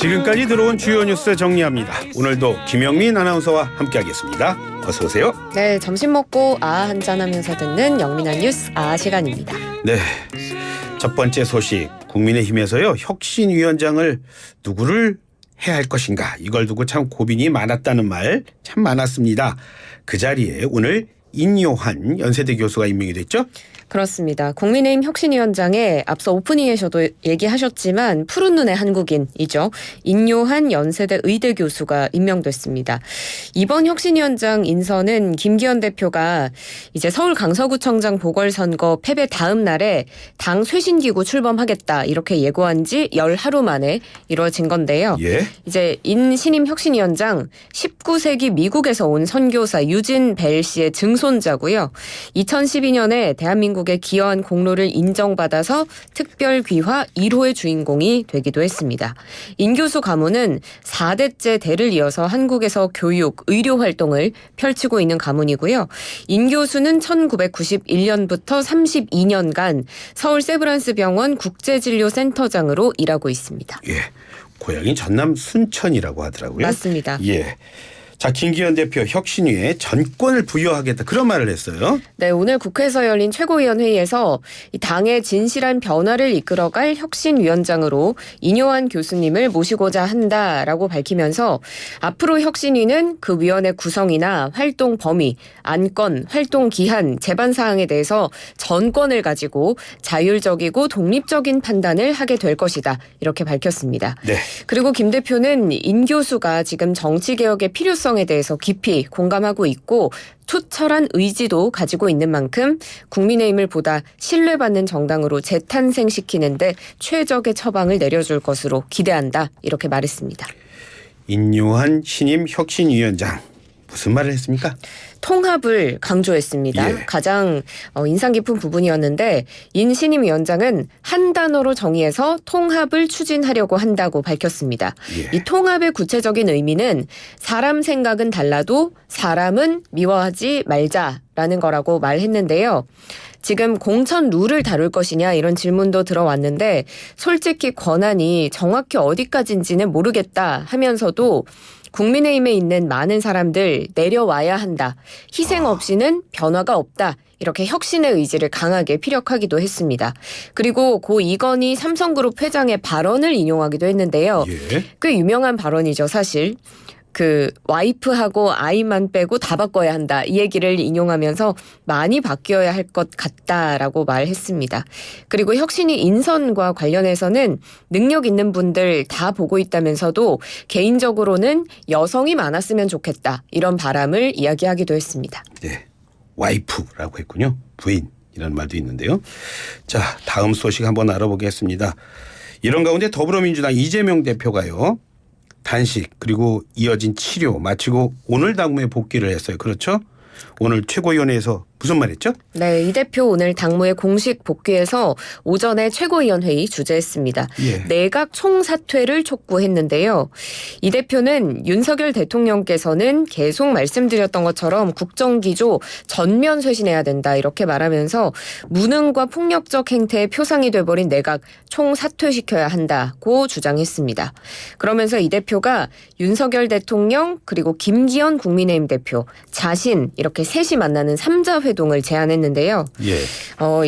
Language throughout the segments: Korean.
지금까지 들어온 주요 뉴스 정리합니다. 오늘도 김영민 아나운서와 함께하겠습니다. 어서 오세요. 네, 점심 먹고 한잔 하면서 듣는 영민한 뉴스 시간입니다. 네, 첫 번째 소식. 국민의힘에서요, 혁신위원장을 누구를 해야 할 것인가, 이걸 두고 참 고민이 많았다는 말 참 많았습니다. 그 자리에 오늘 인요한 연세대 교수가 임명이 됐죠? 그렇습니다. 국민의힘 혁신위원장에 앞서 오프닝에서도 얘기하셨지만 푸른 눈의 한국인이죠. 인요한 연세대 의대 교수가 임명됐습니다. 이번 혁신위원장 인선은 김기현 대표가 이제 서울 강서구청장 보궐선거 패배 다음 날에 당 쇄신기구 출범하겠다 이렇게 예고한 지 열 하루 만에 이루어진 건데요. 예. 이제 신임 혁신위원장 19세기 미국에서 온 선교사 유진 벨 씨의 증손자고요. 2012년에 대한민국에 기여한 공로를 인정받아서 특별 귀화 1호의 주인공이 되기도 했습니다. 인 교수 가문은 4대째 대를 이어서 한국에서 교육, 의료 활동을 펼치고 있는 가문이고요. 인 교수는 1991년부터 32년간 서울 세브란스 병원 국제진료센터장으로 일하고 있습니다. 예, 고향이 전남 순천이라고 하더라고요. 맞습니다. 예. 자, 김기현 대표 혁신위에 전권을 부여하겠다, 그런 말을 했어요. 네, 오늘 국회에서 열린 최고위원회의에서 이 당의 진실한 변화를 이끌어갈 혁신위원장으로 인요한 교수님을 모시고자 한다라고 밝히면서 앞으로 혁신위는 그 위원회 구성이나 활동 범위, 안건, 활동 기한, 제반 사항에 대해서 전권을 가지고 자율적이고 독립적인 판단을 하게 될 것이다, 이렇게 밝혔습니다. 네. 그리고 김 대표는 인 교수가 지금 정치개혁의 필요성에 대해서 깊이 공감하고 있고 투철한 의지도 가지고 있는 만큼 국민의힘을 보다 신뢰받는 정당으로 재탄생시키는데 최적의 처방을 내려줄 것으로 기대한다, 이렇게 말했습니다. 인요한 신임 혁신위원장, 무슨 말을 했습니까? 통합을 강조했습니다. 예. 가장 인상 깊은 부분이었는데 인 신임 위원장은 한 단어로 정의해서 통합을 추진하려고 한다고 밝혔습니다. 예. 이 통합의 구체적인 의미는 사람 생각은 달라도 사람은 미워하지 말자라는 거라고 말했는데요. 지금 공천 룰을 다룰 것이냐 이런 질문도 들어왔는데 솔직히 권한이 정확히 어디까지인지는 모르겠다 하면서도 국민의힘에 있는 많은 사람들 내려와야 한다. 희생 없이는 변화가 없다. 이렇게 혁신의 의지를 강하게 피력하기도 했습니다. 그리고 고 이건희 삼성그룹 회장의 발언을 인용하기도 했는데요. 예. 꽤 유명한 발언이죠, 사실. 그 와이프하고 아이만 빼고 다 바꿔야 한다, 이 얘기를 인용하면서 많이 바뀌어야 할 것 같다라고 말했습니다. 그리고 혁신이 인선과 관련해서는 능력 있는 분들 다 보고 있다면서도 개인적으로는 여성이 많았으면 좋겠다, 이런 바람을 이야기하기도 했습니다. 네, 와이프라고 했군요. 부인, 이런 말도 있는데요. 자, 다음 소식 한번 알아보겠습니다. 이런 가운데 더불어민주당 이재명 대표가요, 단식 그리고 이어진 치료 마치고 오늘 당무에 복귀를 했어요. 그렇죠? 오늘 최고위원회에서 무슨 말 했죠? 네, 이 대표 오늘 당무에 공식 복귀해서 오전에 최고위원회의 주재했습니다. 예. 내각 총사퇴를 촉구했는데요. 이 대표는 윤석열 대통령께서는 계속 말씀드렸던 것처럼 국정기조 전면 쇄신해야 된다, 이렇게 말하면서 무능과 폭력적 행태의 표상이 돼버린 내각 총사퇴시켜야 한다고 주장했습니다. 그러면서 이 대표가 윤석열 대통령 그리고 김기현 국민의힘 대표 자신 이렇게 셋이 만나는 3자 회동을 제안했는데요. 예.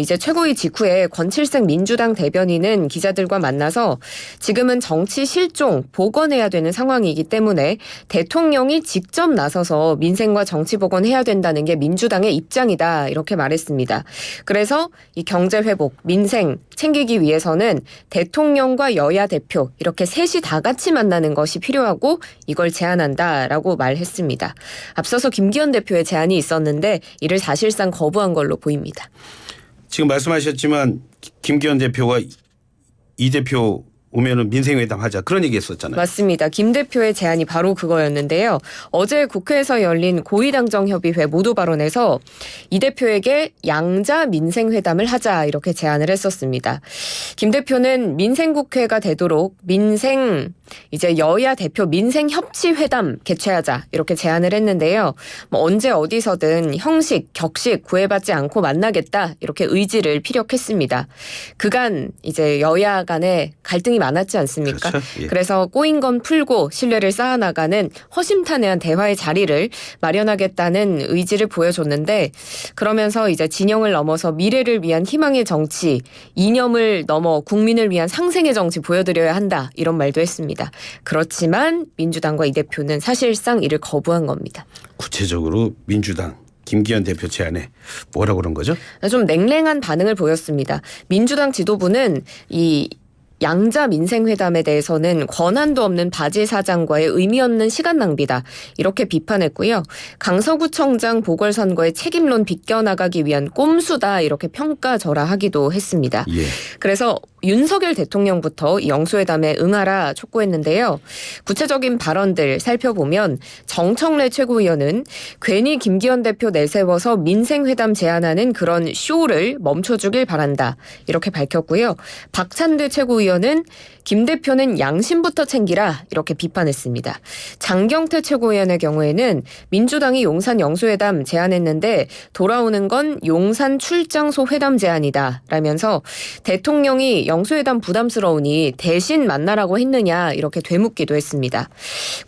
이제 최고위 직후에 권칠승 민주당 대변인은 기자들과 만나서 지금은 정치 실종, 복원해야 되는 상황이기 때문에 대통령이 직접 나서서 민생과 정치 복원해야 된다는 게 민주당의 입장이다, 이렇게 말했습니다. 그래서 이 경제 회복, 민생 챙기기 위해서는 대통령과 여야 대표 이렇게 셋이 다 같이 만나는 것이 필요하고 이걸 제안한다라고 말했습니다. 앞서서 김기현 대표의 제안이 있었는데 이를 사실상 거부한 걸로 보입니다. 지금 말씀하셨지만 김기현 대표가 이 대표 오면은 민생회담 하자, 그런 얘기 했었잖아요. 맞습니다. 김 대표의 제안이 바로 그거였는데요. 어제 국회에서 열린 고위당정협의회 모두 발언에서 이 대표에게 양자 민생회담을 하자, 이렇게 제안을 했었습니다. 김 대표는 민생국회가 되도록 이제 여야 대표 민생협치회담 개최하자, 이렇게 제안을 했는데요. 언제 어디서든 형식, 격식 구애받지 않고 만나겠다, 이렇게 의지를 피력했습니다. 그간 이제 여야 간에 갈등이 많았지 않습니까? 그렇죠. 예. 그래서 꼬인 건 풀고 신뢰를 쌓아나가는 허심탄회한 대화의 자리를 마련하겠다는 의지를 보여줬는데 그러면서 이제 진영을 넘어서 미래를 위한 희망의 정치, 이념을 넘어 국민을 위한 상생의 정치 보여드려야 한다 이런 말도 했습니다. 그렇지만 민주당과 이 대표는 사실상 이를 거부한 겁니다. 구체적으로 민주당 김기현 대표 제안에 뭐라고 그런 거죠? 좀 냉랭한 반응을 보였습니다. 민주당 지도부는 이 양자 민생회담에 대해서는 권한도 없는 바지 사장과의 의미 없는 시간 낭비다. 이렇게 비판했고요. 강서구청장 보궐선거의 책임론 비껴나가기 위한 꼼수다. 이렇게 평가절하하기도 했습니다. 예. 그래서 윤석열 대통령부터 이 영수회담에 응하라 촉구했는데요. 구체적인 발언들 살펴보면 정청래 최고위원은 괜히 김기현 대표 내세워서 민생회담 제안하는 그런 쇼를 멈춰주길 바란다. 이렇게 밝혔고요. 박찬대 최고위원은 김 대표는 양심부터 챙기라 이렇게 비판했습니다. 장경태 최고위원의 경우에는 민주당이 용산 영수회담 제안했는데 돌아오는 건 용산 출장소 회담 제안이다 라면서 대통령이 영수회담 부담스러우니 대신 만나라고 했느냐 이렇게 되묻기도 했습니다.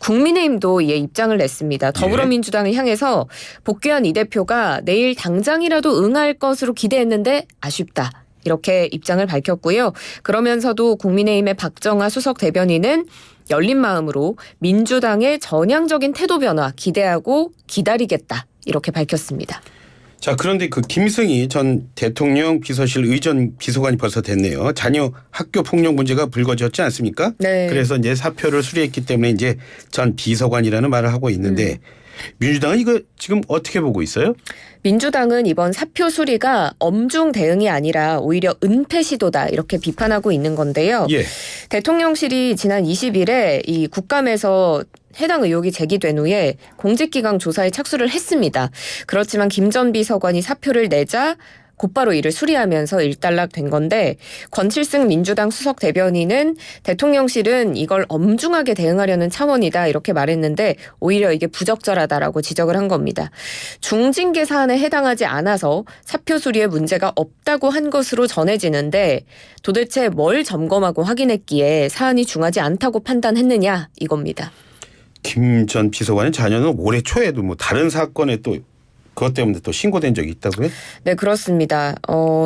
국민의힘도 이에 입장을 냈습니다. 더불어민주당을 향해서 복귀한 이 대표가 내일 당장이라도 응할 것으로 기대했는데 아쉽다. 이렇게 입장을 밝혔고요. 그러면서도 국민의힘의 박정아 수석 대변인은 열린 마음으로 민주당의 전향적인 태도 변화 기대하고 기다리겠다. 이렇게 밝혔습니다. 자, 그런데 그 김승희 전 대통령 비서실 의전 비서관이 벌써 됐네요. 자녀 학교 폭력 문제가 불거졌지 않습니까? 네. 그래서 이제 사표를 수리했기 때문에 이제 전 비서관이라는 말을 하고 있는데 민주당은 이거 지금 어떻게 보고 있어요? 민주당은 이번 사표 수리가 엄중 대응이 아니라 오히려 은폐 시도다 이렇게 비판하고 있는 건데요. 예. 대통령실이 지난 20일에 이 국감에서 해당 의혹이 제기된 후에 공직기강 조사에 착수를 했습니다. 그렇지만 김 전 비서관이 사표를 내자 곧바로 이를 수리하면서 일단락된 건데 권칠승 민주당 수석 대변인은 대통령실은 이걸 엄중하게 대응하려는 차원이다 이렇게 말했는데 오히려 이게 부적절하다라고 지적을 한 겁니다. 중징계 사안에 해당하지 않아서 사표 수리에 문제가 없다고 한 것으로 전해지는데 도대체 뭘 점검하고 확인했기에 사안이 중하지 않다고 판단했느냐 이겁니다. 김 전 비서관의 자녀는 올해 초에도 뭐 다른 사건에 또 그것 때문에 또 신고된 적이 있다고요? 네, 그렇습니다.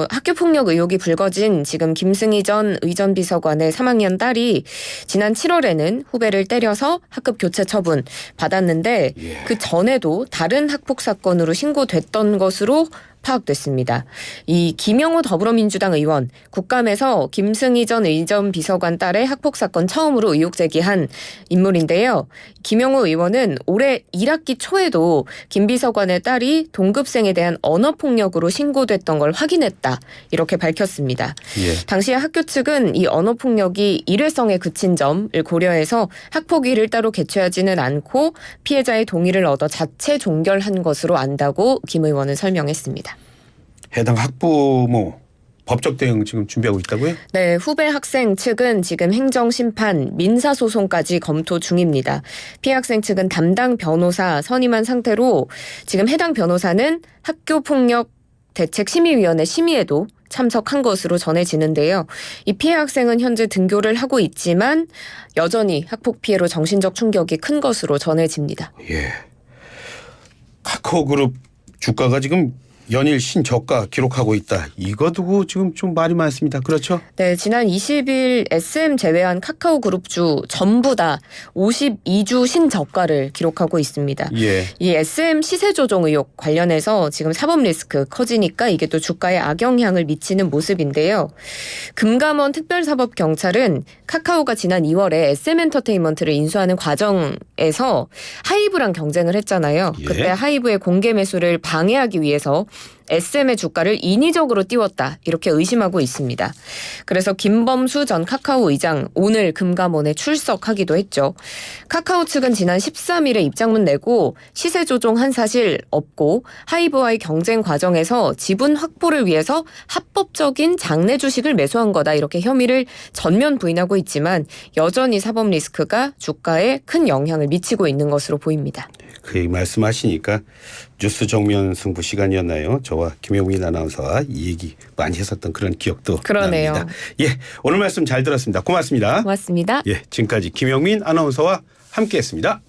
학교폭력 의혹이 불거진 지금 김승희 전 의전 비서관의 3학년 딸이 지난 7월에는 후배를 때려서 학급 교체 처분 받았는데 그 전에도 다른 학폭 사건으로 신고됐던 것으로 파악됐습니다. 이 김영호 더불어민주당 의원 국감에서 김승희 전 의전 비서관 딸의 학폭 사건 처음으로 의혹 제기한 인물인데요. 김영호 의원은 올해 1학기 초에도 김 비서관의 딸이 동급생에 대한 언어폭력으로 신고됐던 걸 확인했다. 이렇게 밝혔습니다. 예. 당시 학교 측은 이 언어폭력이 일회성에 그친 점을 고려해서 학폭위를 따로 개최하지는 않고 피해자의 동의를 얻어 자체 종결한 것으로 안다고 김 의원은 설명했습니다. 해당 학부모 법적 대응 지금 준비하고 있다고요? 네, 후배 학생 측은 지금 행정심판, 민사소송까지 검토 중입니다. 피해 학생 측은 담당 변호사 선임한 상태로 지금 해당 변호사는 학교폭력 대책심의위원회 심의에도 참석한 것으로 전해지는데요. 이 피해 학생은 현재 등교를 하고 있지만 여전히 학폭 피해로 정신적 충격이 큰 것으로 전해집니다. 예. 카카오그룹 주가가 지금 연일 신저가 기록하고 있다. 이거 두고 지금 좀 말이 많습니다. 그렇죠? 네, 지난 20일 SM 제외한 카카오 그룹주 전부 다 52주 신저가를 기록하고 있습니다. 예. 이 SM 시세 조정 의혹 관련해서 지금 사법 리스크 커지니까 이게 또 주가에 악영향을 미치는 모습인데요. 금감원 특별사법경찰은 카카오가 지난 2월에 SM엔터테인먼트를 인수하는 과정에서 하이브랑 경쟁을 했잖아요. 예. 그때 하이브의 공개 매수를 방해하기 위해서 SM의 주가를 인위적으로 띄웠다 이렇게 의심하고 있습니다. 그래서 김범수 전 카카오 의장 오늘 금감원에 출석하기도 했죠. 카카오 측은 지난 13일에 입장문 내고 시세 조종한 사실 없고 하이브와의 경쟁 과정에서 지분 확보를 위해서 합법적인 장내 주식을 매수한 거다 이렇게 혐의를 전면 부인하고 있지만 여전히 사법 리스크가 주가에 큰 영향을 미치고 있는 것으로 보입니다. 그 말씀하시니까 뉴스 정면 승부 시간이었나요? 저와 김용민 아나운서와 이 얘기 많이 했었던 그런 기억도 그러네요. 납니다. 예, 오늘 말씀 잘 들었습니다. 고맙습니다. 고맙습니다. 예, 지금까지 김용민 아나운서와 함께했습니다.